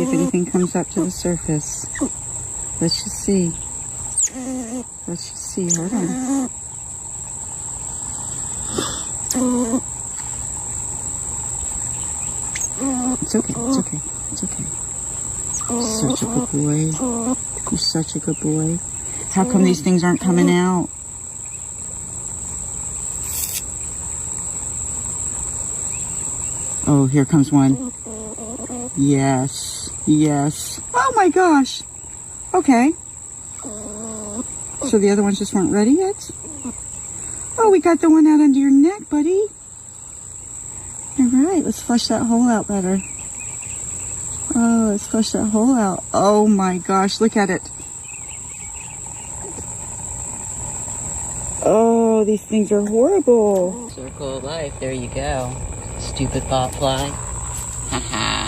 if anything comes up to the surface. Let's just see. Let's just see. Hold on. It's okay. It's okay. It's okay. Such a good boy. You're such a good boy. How come these things aren't coming out? Oh, here comes one. Yes. Yes. Oh my gosh. Okay. So the other ones just weren't ready yet? Oh, we got the one out under your neck, buddy. All right, let's flush that hole out better. Oh, let's flush that hole out. Oh my gosh, look at it. Oh, these things are horrible. Circle of life, there you go. Stupid bot fly. Haha.